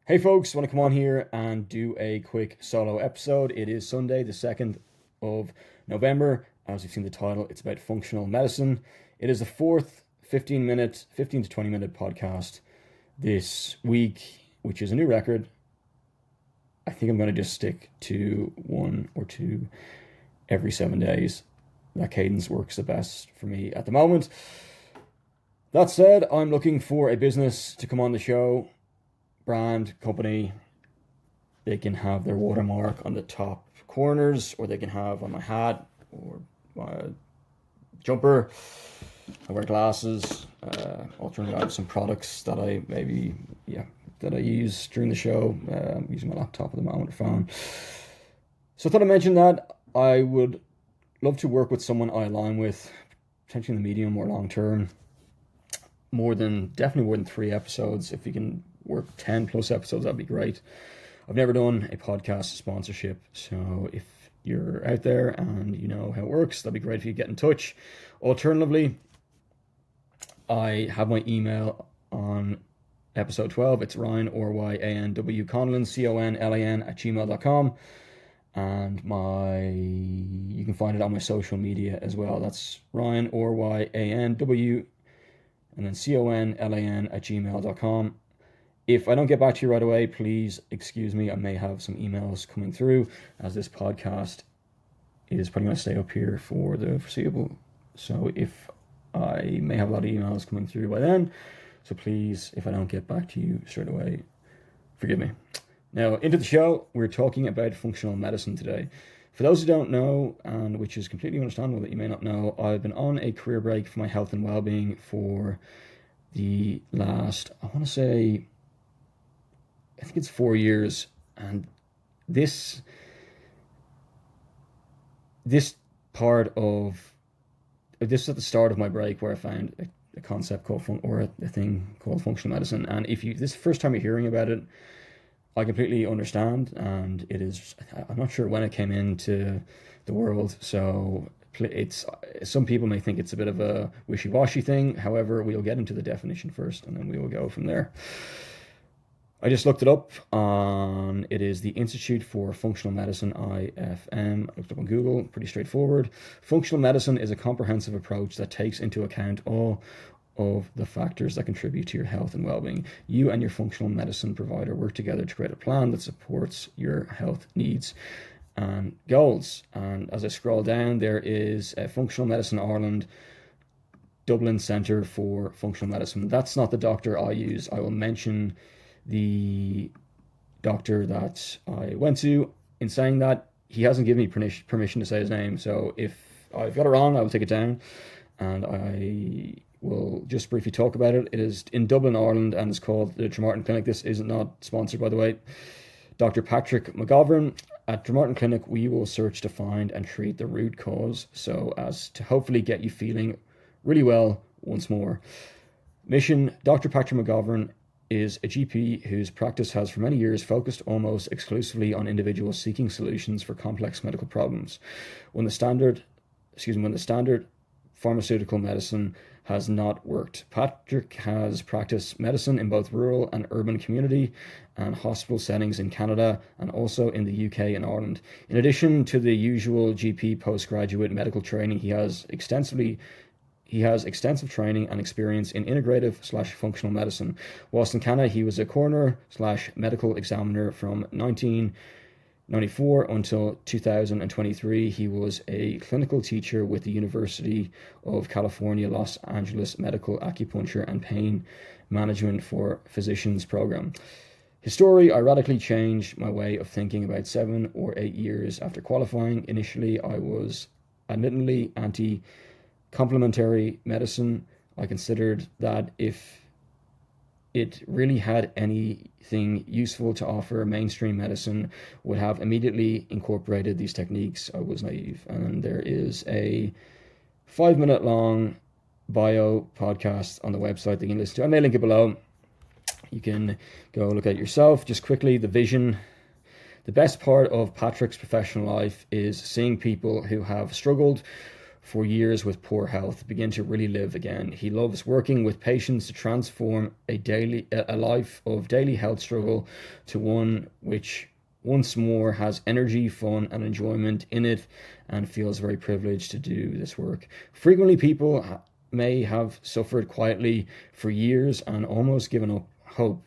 Hey folks, want to come on here and do a quick solo episode. It is Sunday, the 2nd of November. As you've seen the title, it's about functional medicine. It is the fourth 15 to 20 minute podcast this week, which is a new record. I think I'm going to just stick to one or two every 7 days. That cadence works the best for me at the moment. That said, I'm looking for a business to come on the show. Brand, company, they can have their watermark on the top corners, or they can have on my hat or my jumper. I wear glasses. Alternatively, I have some products that I use during the show. I'm using my laptop at the moment, or phone. So I thought I'd mention that I would love to work with someone I align with, potentially in the medium or long term. Definitely more than 3 episodes. If you can work 10 plus episodes, that'd be great. I've never done a podcast sponsorship, so if you're out there and you know how it works, that'd be great if you get in touch. Alternatively, I have my email on episode 12. It's Ryan, R-Y-A-N-W, Conlan, C-O-N-L-A-N @gmail.com. And you can find it on my social media as well. That's Ryan, R-Y-A-N-W, and then CONLAN @gmail.com. If I don't get back to you right away, please excuse me. I may have some emails coming through, as this podcast is probably going to stay up here for the foreseeable. So if I may have a lot of emails coming through by then, so please, if I don't get back to you straight away, forgive me. Now, into the show, we're talking about functional medicine today. For those who don't know, and which is completely understandable that you may not know, I've been on a career break for my health and well-being for the last, I think it's 4 years. And this part of this is at the start of my break, where I found a concept called a thing called functional medicine. And if this is the first time you're hearing about it, I completely understand, and I'm not sure when it came into the world, so some people may think it's a bit of a wishy-washy thing. However, we'll get into the definition first, and then we will go from there. I just looked it up it is the Institute for Functional Medicine, IFM. I looked up on Google, pretty straightforward. Functional medicine is a comprehensive approach that takes into account all of the factors that contribute to your health and well-being. You and your functional medicine provider work together to create a plan that supports your health needs and goals. And as I scroll down, there is a Functional Medicine Ireland Dublin Centre for Functional Medicine. That's not the doctor I use. I will mention the doctor that I went to. In saying that, he hasn't given me permission to say his name, so if I've got it wrong, I will take it down, and I will just briefly talk about it. It is in Dublin, Ireland, and it's called the Tremartin Clinic. This is not sponsored, by the way. Dr. Patrick McGovern. At Tremartin Clinic, we will search to find and treat the root cause, so as to hopefully get you feeling really well once more. Mission: Dr. Patrick McGovern is a GP whose practice has for many years focused almost exclusively on individuals seeking solutions for complex medical problems. When the standard pharmaceutical medicine has not worked, Patrick has practiced medicine in both rural and urban community and hospital settings in Canada, and also in the UK and Ireland. In addition to the usual GP postgraduate medical training, he has extensive training and experience in integrative/functional medicine. Whilst in Canada, he was a coroner/medical examiner from 1994 until 2023. He was a clinical teacher with the University of California, Los Angeles Medical Acupuncture and Pain Management for Physicians program. His story: I radically changed my way of thinking about 7 or 8 years after qualifying. Initially, I was admittedly anti-complementary medicine. I considered that if it really had anything useful to offer, mainstream medicine would have immediately incorporated these techniques. I was naive. And there is a 5-minute long bio podcast on the website that you can listen to. I may link it below. You can go look at it yourself. Just quickly, the vision. The best part of Patrick's professional life is seeing people who have struggled for years with poor health begin to really live again. He loves working with patients to transform a life of daily health struggle to one which once more has energy, fun, and enjoyment in it, and feels very privileged to do this work. Frequently, people may have suffered quietly for years and almost given up hope.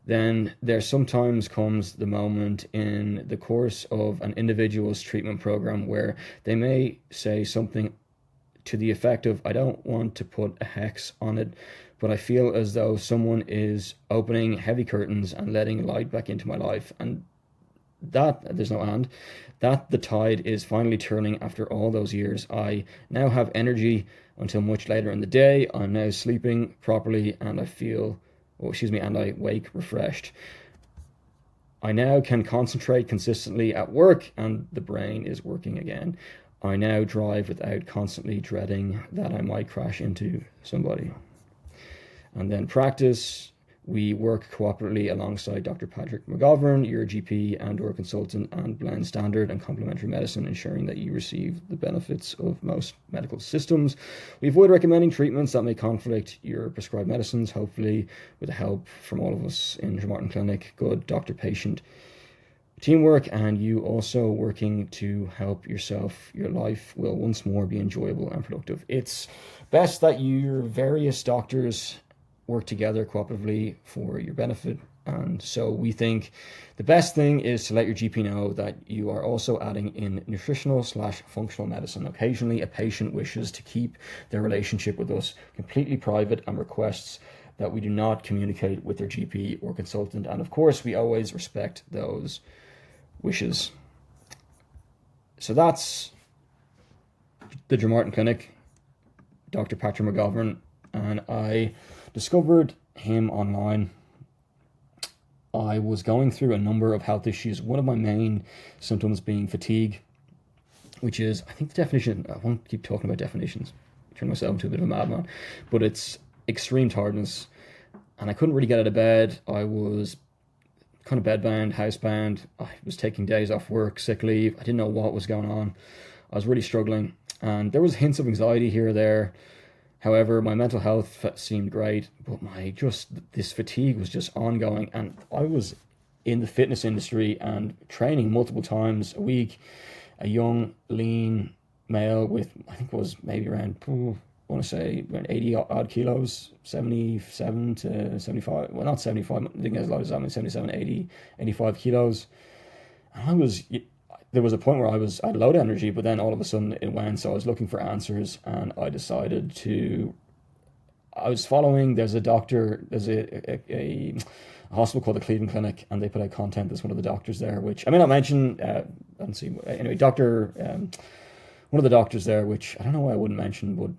Then there sometimes comes the moment in the course of an individual's treatment program where they may say something to the effect of, I don't want to put a hex on it, but I feel as though someone is opening heavy curtains and letting light back into my life. And that, there's no and, that the tide is finally turning after all those years. I now have energy until much later in the day. I'm now sleeping properly and and I wake refreshed. I now can concentrate consistently at work and the brain is working again. I now drive without constantly dreading that I might crash into somebody. And then practice. We work cooperatively alongside Dr. Patrick McGovern, your GP and/or consultant, and blend standard and complementary medicine, ensuring that you receive the benefits of most medical systems. We avoid recommending treatments that may conflict your prescribed medicines, hopefully with the help from all of us in Martin Clinic. Good doctor-patient teamwork, and you also working to help yourself. Your life will once more be enjoyable and productive. It's best that your various doctors work together cooperatively for your benefit. And so we think the best thing is to let your GP know that you are also adding in nutritional/functional medicine. Occasionally, a patient wishes to keep their relationship with us completely private and requests that we do not communicate with their GP or consultant. And of course, we always respect those wishes. So that's the Martin Clinic, Dr. Patrick McGovern, and I discovered him online. I was going through a number of health issues, one of my main symptoms being fatigue, which is, I think the definition, I won't keep talking about definitions, turn myself into a bit of a madman, but it's extreme tiredness, and I couldn't really get out of bed. I was kind of bedbound, housebound. I was taking days off work, sick leave. I didn't know what was going on. I was really struggling, and there was hints of anxiety here or there. However, my mental health seemed great, but this fatigue was just ongoing. And I was in the fitness industry and training multiple times a week. A young, lean male with, I think it was maybe around, I want to say around 80 odd kilos, 77 to 75. Well, not 75, I think as low as that, 77, 80, 85 kilos. And there was a point where I had low energy, but then all of a sudden it went. So I was looking for answers, and I decided there's a hospital called the Cleveland Clinic, and they put out content. There's one of the doctors there, which I may not mention. Anyway, one of the doctors there, which I don't know why I wouldn't mention, but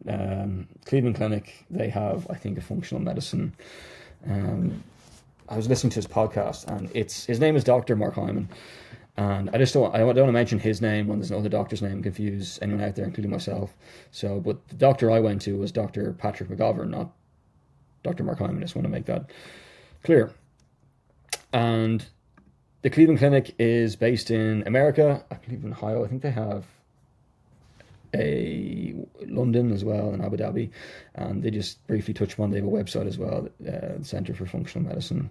Cleveland Clinic, they have, I think, a functional medicine. I was listening to his podcast, and his name is Dr. Mark Hyman. And I don't want to mention his name when there's another doctor's name, confuse anyone out there, including myself. So, but the doctor I went to was Dr. Patrick McGovern, not Dr. Mark Hyman. I just want to make that clear. And the Cleveland Clinic is based in America, I believe in Ohio. I think they have a London as well, and Abu Dhabi. And they just briefly touched on, they have a website as well, Center for Functional Medicine.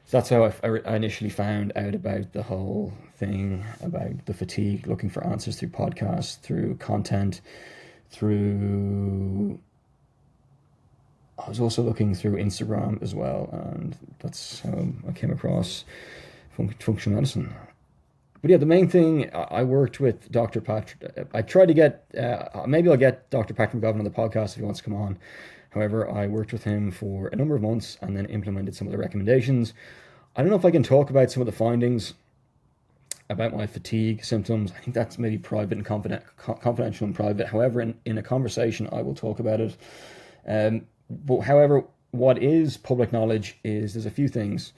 So that's how I initially found out about the whole thing, about the fatigue, looking for answers through podcasts, through content, I was also looking through Instagram as well, and that's how I came across functional medicine. But yeah, the main thing, I worked with Dr. Patrick. I tried to get, maybe I'll get Dr. Patrick McGovern on the podcast if he wants to come on. However, I worked with him for a number of months and then implemented some of the recommendations. I don't know if I can talk about some of the findings about my fatigue symptoms. I think that's maybe private and confidential and private. However, in a conversation, I will talk about it. But however, what is public knowledge is there's a few things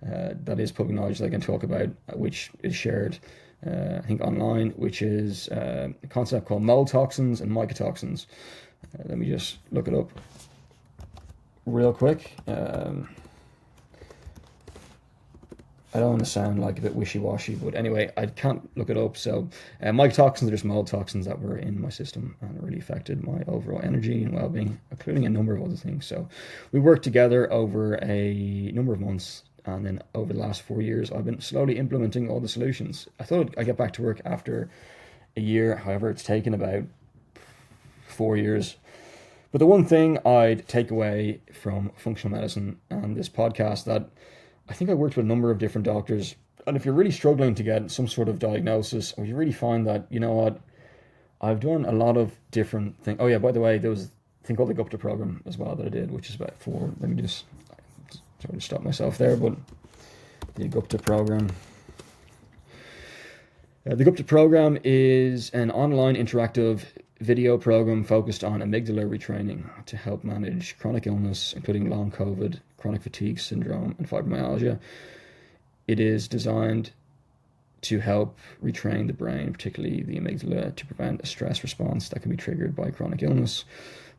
that is public knowledge that I can talk about, which is shared, I think, online, which is a concept called mold toxins and mycotoxins. Let me just look it up real quick. I don't want to sound like a bit wishy-washy, but anyway, I can't look it up. So, mycotoxins are just mold toxins that were in my system, and it really affected my overall energy and well-being, including a number of other things. So, we worked together over a number of months, and then over the last 4 years, I've been slowly implementing all the solutions. I thought I'd get back to work after a year. However, it's taken about 4 years. But the one thing I'd take away from functional medicine and this podcast, that I think I worked with a number of different doctors, and if you're really struggling to get some sort of diagnosis, or you really find that, you know what, I've done a lot of different things. Oh yeah, by the way, there was a thing called the Gupta Program as well that I did, which is about four. Let me just sort of stop myself there, but the Gupta Program. The Gupta Program is an online interactive video program focused on amygdala retraining to help manage chronic illness, including long COVID, chronic fatigue syndrome, and fibromyalgia. It is designed to help retrain the brain, particularly the amygdala, to prevent a stress response that can be triggered by chronic illness.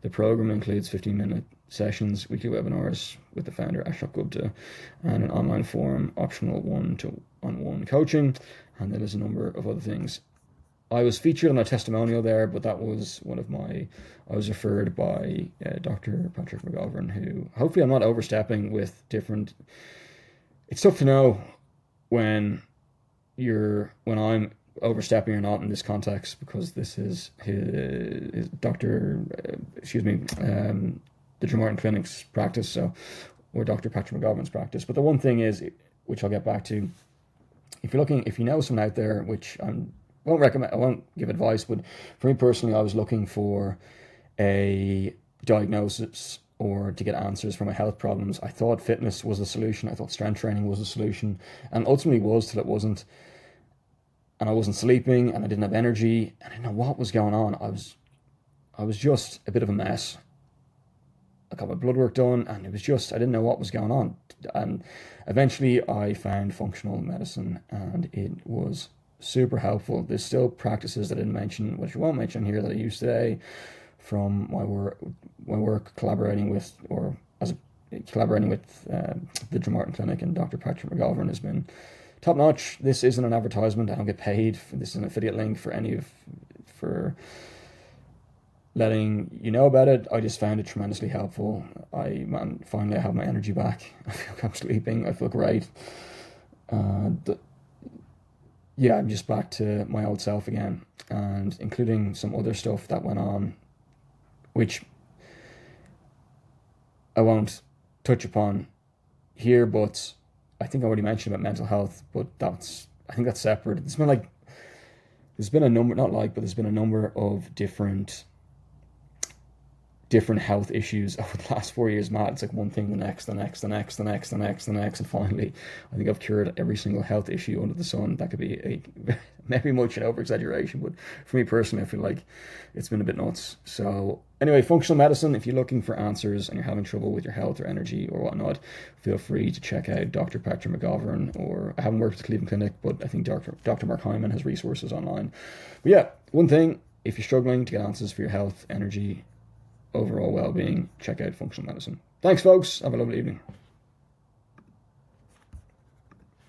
The program includes 15-minute sessions, weekly webinars with the founder, Ashok Gupta, and an online forum, optional one-to-one coaching, and there is a number of other things. I was featured on a testimonial there, but that was I was referred by Dr. Patrick McGovern, who, hopefully I'm not overstepping with different. It's tough to know when I'm overstepping or not in this context, because this is his Dr. The Drmartin Clinic's practice, or Dr. Patrick McGovern's practice. But the one thing is, which I'll get back to, if you know someone out there, which I won't give advice, but for me personally, I was looking for a diagnosis or to get answers for my health problems. I thought fitness was the solution. I thought strength training was the solution, and ultimately was, till it wasn't. And I wasn't sleeping, and I didn't have energy, and I didn't know what was going on. I was just a bit of a mess. I got my blood work done, and I didn't know what was going on. And eventually I found functional medicine, and it was super helpful. There's still practices that I didn't mention, which I won't mention here, that I use today from my work collaborating with the Drmartin Clinic, and Dr. Patrick McGovern has been top notch. This isn't an advertisement. I don't get paid. This is an affiliate link for letting you know about it. I just found it tremendously helpful. Finally I have my energy back. I feel like I'm sleeping. I feel great. Yeah, I'm just back to my old self again, and including some other stuff that went on, which I won't touch upon here, but I think I already mentioned about mental health, but I think that's separate. There's been a number of different health issues over the last 4 years, Matt. It's like one thing, the next, and finally, I think I've cured every single health issue under the sun. That could be maybe much an over-exaggeration, but for me personally, I feel like it's been a bit nuts. So anyway, functional medicine, if you're looking for answers and you're having trouble with your health or energy or whatnot, feel free to check out Dr. Patrick McGovern, or I haven't worked with the Cleveland Clinic, but I think Dr. Mark Hyman has resources online. But yeah, one thing, if you're struggling to get answers for your health, energy, overall well-being, check out functional medicine. Thanks, folks. Have a lovely evening.